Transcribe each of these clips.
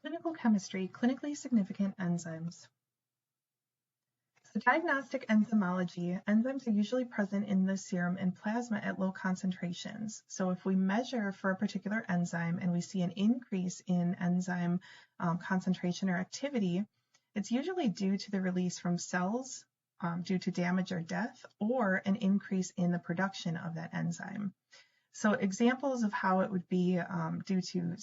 Clinical chemistry, clinically significant enzymes. So diagnostic enzymology, enzymes are usually present in the serum and plasma at low concentrations. So if we measure for a particular enzyme and we see an increase in enzyme concentration or activity, it's usually due to the release from cells due to damage or death, or an increase in the production of that enzyme. So examples of how it would be due to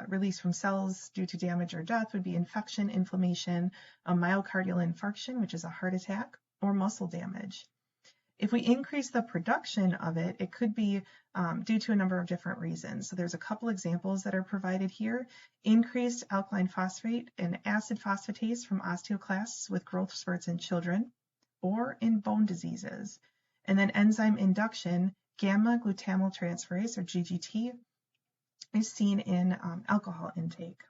release from cells due to damage or death would be infection, inflammation, a myocardial infarction, which is a heart attack, or muscle damage. If we increase the production of it, it could be due to a number of different reasons. So there's a couple examples that are provided here. Increased alkaline phosphate and acid phosphatase from osteoclasts with growth spurts in children or in bone diseases. And then enzyme induction, gamma-glutamyl transferase, or GGT, is seen in alcohol intake.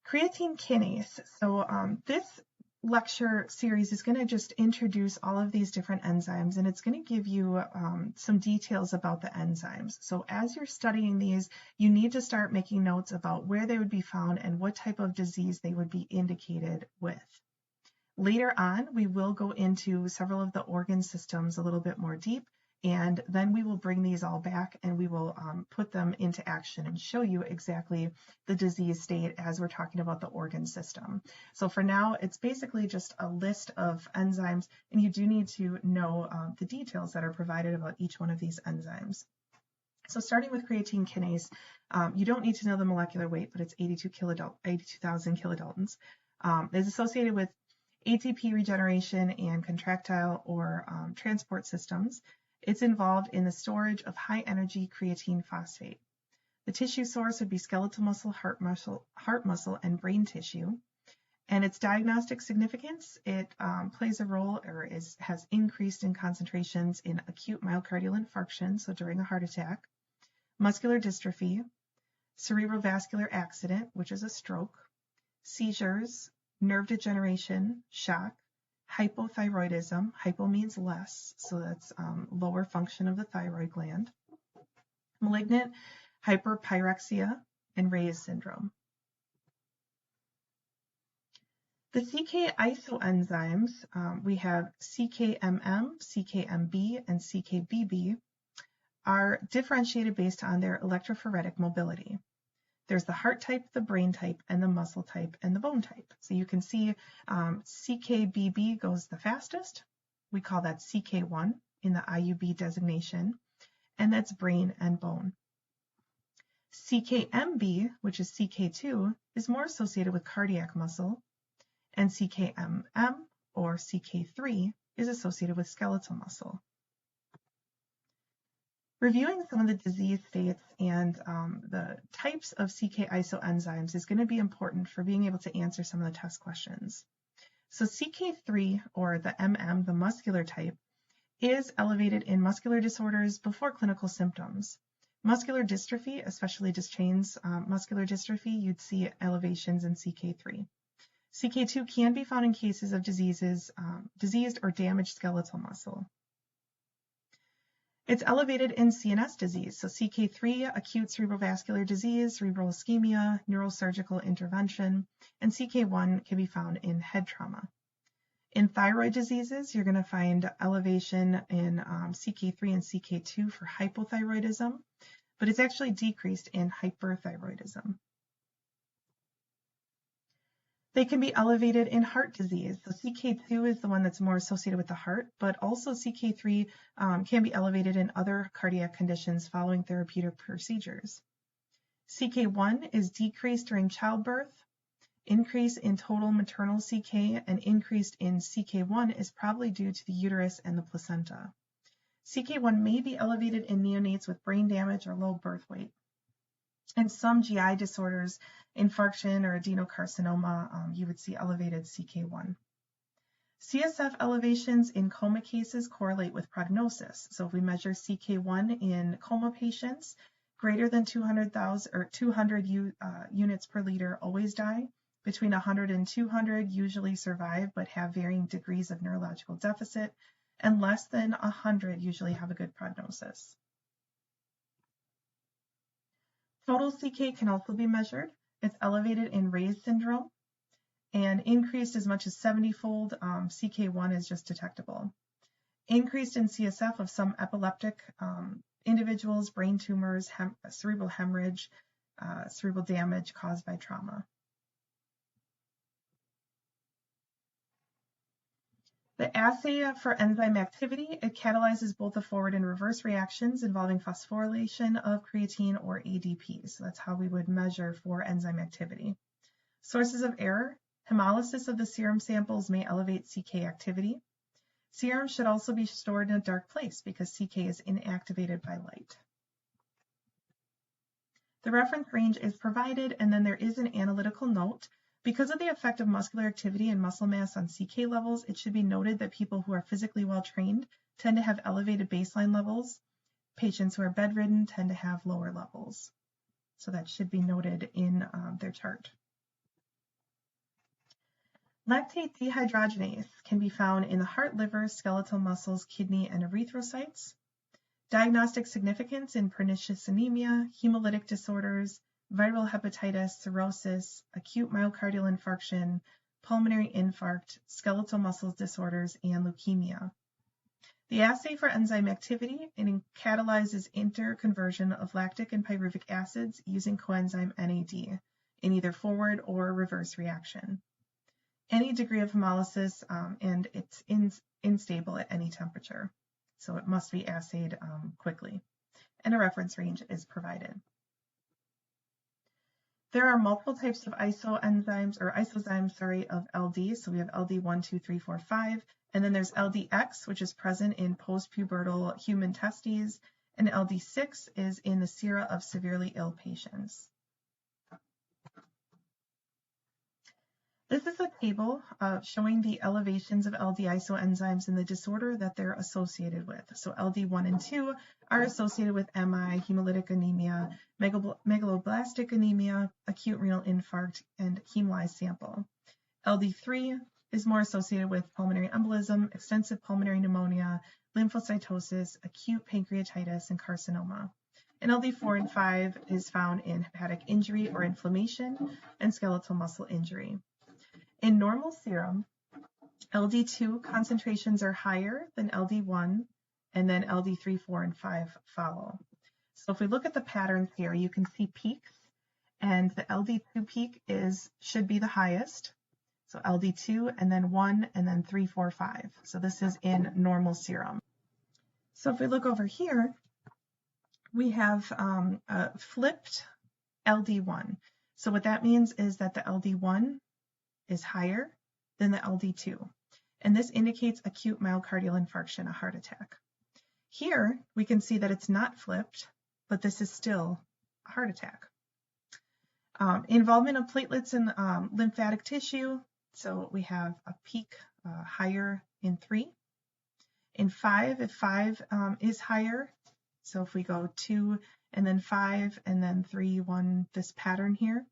Creatine kinase. So this lecture series is going to just introduce all of these different enzymes, and it's going to give you some details about the enzymes. So as you're studying these, you need to start making notes about where they would be found and what type of disease they would be indicated with. Later on, we will go into several of the organ systems a little bit more deep, and then we will bring these all back and we will put them into action and show you exactly the disease state as we're talking about the organ system. So for now, it's basically just a list of enzymes, and you do need to know the details that are provided about each one of these enzymes. So starting with creatine kinase, you don't need to know the molecular weight, but it's 82,000 kilodaltons. It's associated with ATP regeneration and contractile or transport systems. It's involved in the storage of high-energy creatine phosphate. The tissue source would be skeletal muscle, heart muscle, and brain tissue. And its diagnostic significance, it plays a role or has increased in concentrations in acute myocardial infarction, so during a heart attack, muscular dystrophy, cerebrovascular accident, which is a stroke, seizures, nerve degeneration, shock, hypothyroidism. Hypo means less, so that's lower function of the thyroid gland, malignant hyperpyrexia, and Reyes syndrome. The CK isoenzymes, we have CKMM, CKMB, and CKBB, are differentiated based on their electrophoretic mobility. There's the heart type, the brain type, and the muscle type, and the bone type. So you can see CKBB goes the fastest. We call that CK1 in the IUB designation, and that's brain and bone. CKMB, which is CK2, is more associated with cardiac muscle, and CKMM, or CK3, is associated with skeletal muscle. Reviewing some of the disease states and the types of CK isoenzymes is going to be important for being able to answer some of the test questions. So CK3, or the MM, the muscular type, is elevated in muscular disorders before clinical symptoms. Muscular dystrophy, especially Duchenne's muscular dystrophy, you'd see elevations in CK3. CK2 can be found in cases of diseased or damaged skeletal muscle. It's elevated in CNS disease, so CK3, acute cerebrovascular disease, cerebral ischemia, neurosurgical intervention, and CK1 can be found in head trauma. In thyroid diseases, you're going to find elevation in CK3 and CK2 for hypothyroidism, but it's actually decreased in hyperthyroidism. They can be elevated in heart disease. So CK2 is the one that's more associated with the heart, but also CK3 can be elevated in other cardiac conditions following therapeutic procedures. CK1 is decreased during childbirth. Increase in total maternal CK and increased in CK1 is probably due to the uterus and the placenta. CK1 may be elevated in neonates with brain damage or low birth weight. In some GI disorders, infarction or adenocarcinoma, you would see elevated CK1. CSF elevations in coma cases correlate with prognosis. So if we measure CK1 in coma patients, greater than 200,000 or 200 units per liter always die. Between 100 and 200 usually survive but have varying degrees of neurological deficit, and less than 100 usually have a good prognosis. Total CK can also be measured. It's elevated in Ray's syndrome and increased as much as 70-fold. CK1 is just detectable. Increased in CSF of some epileptic individuals, brain tumors, cerebral hemorrhage, cerebral damage caused by trauma. The assay for enzyme activity, it catalyzes both the forward and reverse reactions involving phosphorylation of creatine or ADP. So that's how we would measure for enzyme activity. Sources of error, hemolysis of the serum samples may elevate CK activity. Serum should also be stored in a dark place because CK is inactivated by light. The reference range is provided, and then there is an analytical note. Because of the effect of muscular activity and muscle mass on CK levels, it should be noted that people who are physically well trained tend to have elevated baseline levels. Patients who are bedridden tend to have lower levels. So that should be noted in their chart. Lactate dehydrogenase can be found in the heart, liver, skeletal muscles, kidney, and erythrocytes. Diagnostic significance in pernicious anemia, hemolytic disorders, viral hepatitis, cirrhosis, acute myocardial infarction, pulmonary infarct, skeletal muscle disorders, and leukemia. The assay for enzyme activity, it catalyzes interconversion of lactic and pyruvic acids using coenzyme NAD in either forward or reverse reaction. Any degree of hemolysis, and it's unstable at any temperature, so it must be assayed quickly. And a reference range is provided. There are multiple types of isoenzymes of LD. So we have LD 1, 2, 3, 4, 5. And then there's LDX, which is present in postpubertal human testes. And LD6 is in the sera of severely ill patients. This is a table showing the elevations of LD isoenzymes and the disorder that they're associated with. So LD 1 and 2 are associated with MI, hemolytic anemia, megaloblastic anemia, acute renal infarct, and hemolyzed sample. LD 3 is more associated with pulmonary embolism, extensive pulmonary pneumonia, lymphocytosis, acute pancreatitis, and carcinoma. And LD 4 and 5 is found in hepatic injury or inflammation and skeletal muscle injury. In normal serum, LD2 concentrations are higher than LD1, and then LD3, 4, and 5 follow. So if we look at the patterns here, you can see peaks, and the LD2 peak should be the highest. So LD2, and then 1, and then 3, 4, 5. So this is in normal serum. So if we look over here, we have a flipped LD1. So what that means is that the LD1 is higher than the LD2. And this indicates acute myocardial infarction, a heart attack. Here, we can see that it's not flipped, but this is still a heart attack. Involvement of platelets in lymphatic tissue. So we have a peak higher in 3. In 5, if 5 is higher, so if we go 2 and then 5 and then 3, 1, this pattern here,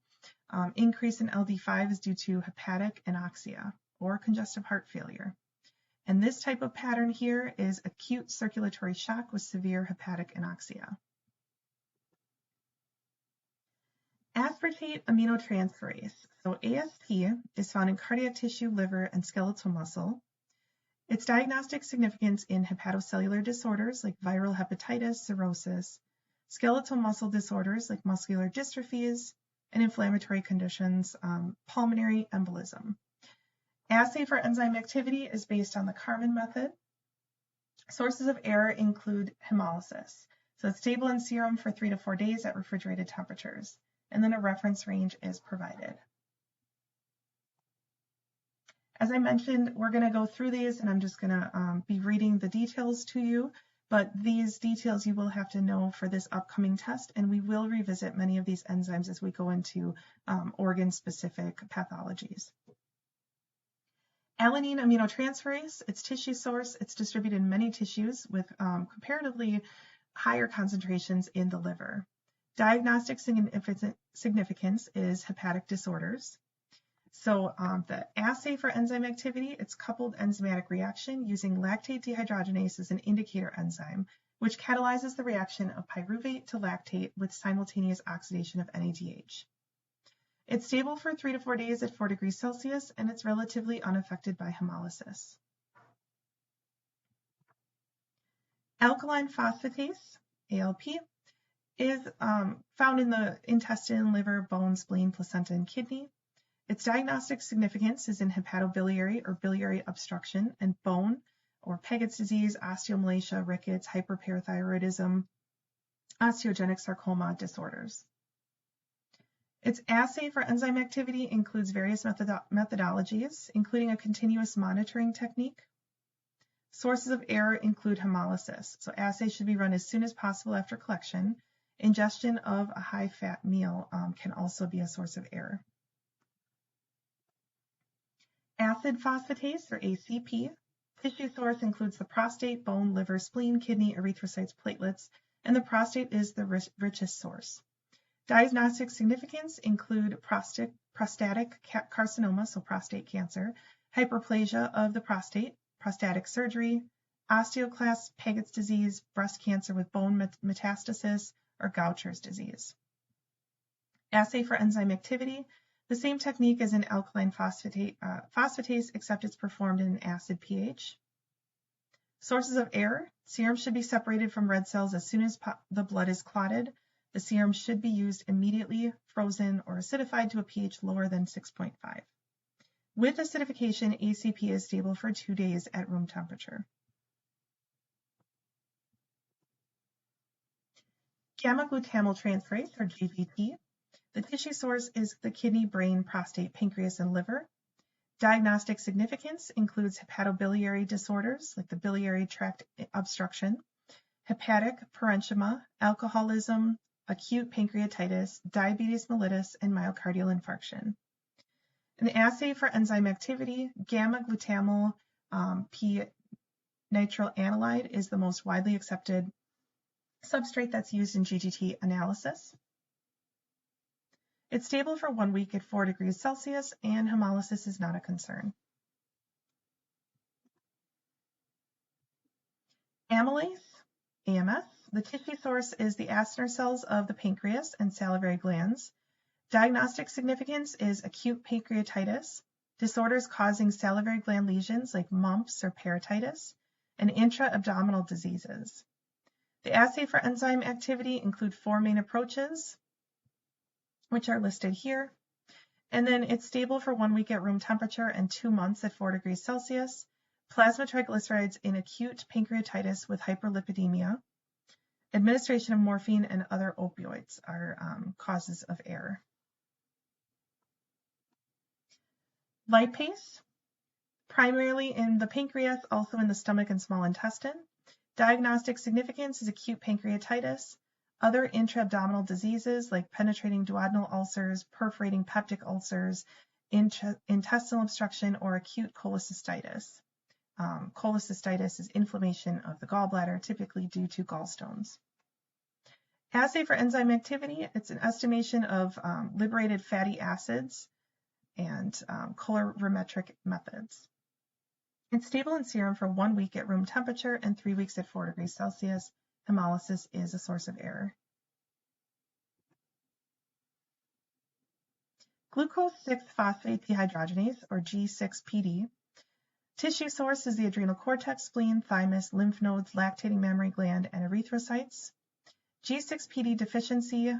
increase in LD5 is due to hepatic anoxia or congestive heart failure. And this type of pattern here is acute circulatory shock with severe hepatic anoxia. Aspartate aminotransferase. So AST is found in cardiac tissue, liver, and skeletal muscle. Its diagnostic significance in hepatocellular disorders like viral hepatitis, cirrhosis, skeletal muscle disorders like muscular dystrophies, and inflammatory conditions, pulmonary embolism. Assay for enzyme activity is based on the Karman method. Sources of error include hemolysis. So it's stable in serum for 3 to 4 days at refrigerated temperatures. And then a reference range is provided. As I mentioned, we're going to go through these, and I'm just going to be reading the details to you. But these details you will have to know for this upcoming test, and we will revisit many of these enzymes as we go into organ-specific pathologies. Alanine aminotransferase, its tissue source, it's distributed in many tissues with comparatively higher concentrations in the liver. Diagnostic significance is hepatic disorders. So the assay for enzyme activity, it's coupled enzymatic reaction using lactate dehydrogenase as an indicator enzyme. which catalyzes the reaction of pyruvate to lactate with simultaneous oxidation of NADH. It's stable for 3 to 4 days at 4 degrees Celsius, and it's relatively unaffected by hemolysis. Alkaline phosphatase, ALP, is found in the intestine, liver, bone, spleen, placenta, and kidney. Its diagnostic significance is in hepatobiliary or biliary obstruction and bone or Paget's disease, osteomalacia, rickets, hyperparathyroidism, osteogenic sarcoma disorders. Its assay for enzyme activity includes various methodologies, including a continuous monitoring technique. Sources of error include hemolysis, so assays should be run as soon as possible after collection. Ingestion of a high-fat meal can also be a source of error. Acid phosphatase, or ACP. Tissue source includes the prostate, bone, liver, spleen, kidney, erythrocytes, platelets, and the prostate is the richest source. Diagnostic significance include prostatic carcinoma, so prostate cancer, hyperplasia of the prostate, prostatic surgery, osteoclast, Paget's disease, breast cancer with bone metastasis, or Gaucher's disease. Assay for enzyme activity. The same technique as in alkaline phosphatase, except it's performed in an acid pH. Sources of error. Serum should be separated from red cells as soon as the blood is clotted. The serum should be used immediately, frozen, or acidified to a pH lower than 6.5. With acidification, ACP is stable for 2 days at room temperature. Gamma-glutamyl transferase, or GGT. The tissue source is the kidney, brain, prostate, pancreas, and liver. Diagnostic significance includes hepatobiliary disorders like the biliary tract obstruction, hepatic parenchyma, alcoholism, acute pancreatitis, diabetes mellitus, and myocardial infarction. An assay for enzyme activity, gamma-glutamyl p-nitroanilide is the most widely accepted substrate that's used in GGT analysis. It's stable for 1 week at 4 degrees Celsius, and hemolysis is not a concern. Amylase, AMS. The tissue source is the acinar cells of the pancreas and salivary glands. Diagnostic significance is acute pancreatitis, disorders causing salivary gland lesions like mumps or parotitis, and intra-abdominal diseases. The assay for enzyme activity include 4 main approaches, which are listed here. And then it's stable for 1 week at room temperature and 2 months at 4 degrees Celsius. Plasma triglycerides in acute pancreatitis with hyperlipidemia. Administration of morphine and other opioids are causes of error. Lipase, primarily in the pancreas, also in the stomach and small intestine. Diagnostic significance is acute pancreatitis. Other intra-abdominal diseases like penetrating duodenal ulcers, perforating peptic ulcers, intestinal obstruction, or acute cholecystitis. Cholecystitis is inflammation of the gallbladder, typically due to gallstones. Assay for enzyme activity, it's an estimation of liberated fatty acids and colorimetric methods. It's stable in serum for 1 week at room temperature and 3 weeks at 4 degrees Celsius. Hemolysis is a source of error. Glucose 6-phosphate dehydrogenase, or G6PD. Tissue source is the adrenal cortex, spleen, thymus, lymph nodes, lactating mammary gland, and erythrocytes. G6PD deficiency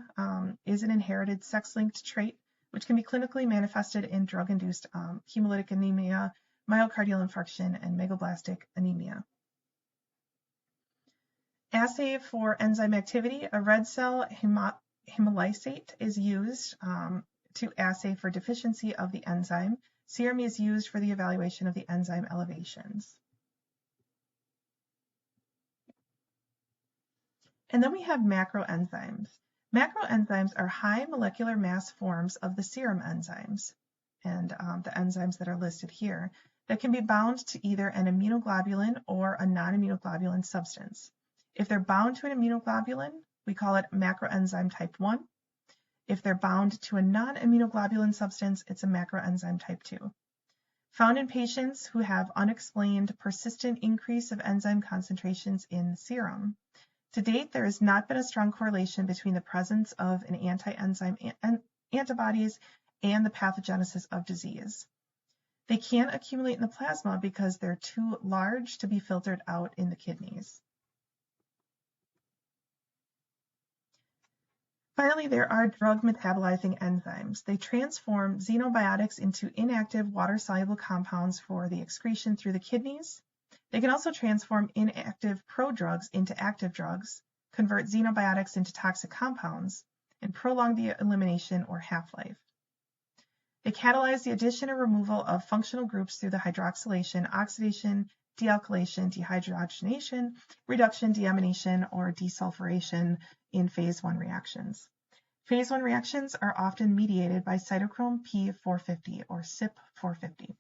is an inherited sex-linked trait, which can be clinically manifested in drug-induced hemolytic anemia, myocardial infarction, and megaloblastic anemia. Assay for enzyme activity, a red cell hemolysate is used to assay for deficiency of the enzyme. Serum is used for the evaluation of the enzyme elevations. And then we have macroenzymes. Macroenzymes are high molecular mass forms of the serum enzymes, and the enzymes that are listed here, that can be bound to either an immunoglobulin or a non-immunoglobulin substance. If they're bound to an immunoglobulin, we call it macroenzyme type 1. If they're bound to a non-immunoglobulin substance, it's a macroenzyme type 2. Found in patients who have unexplained persistent increase of enzyme concentrations in serum. To date, there has not been a strong correlation between the presence of an anti-enzyme antibodies and the pathogenesis of disease. They can't accumulate in the plasma because they're too large to be filtered out in the kidneys. Finally, there are drug metabolizing enzymes. They transform xenobiotics into inactive water-soluble compounds for the excretion through the kidneys. They can also transform inactive prodrugs into active drugs, convert xenobiotics into toxic compounds, and prolong the elimination or half-life. They catalyze the addition or removal of functional groups through the hydroxylation, oxidation, dealkylation, dehydrogenation, reduction, deamination, or desulfuration in phase 1 reactions. Phase 1 reactions are often mediated by cytochrome P450 or CYP450.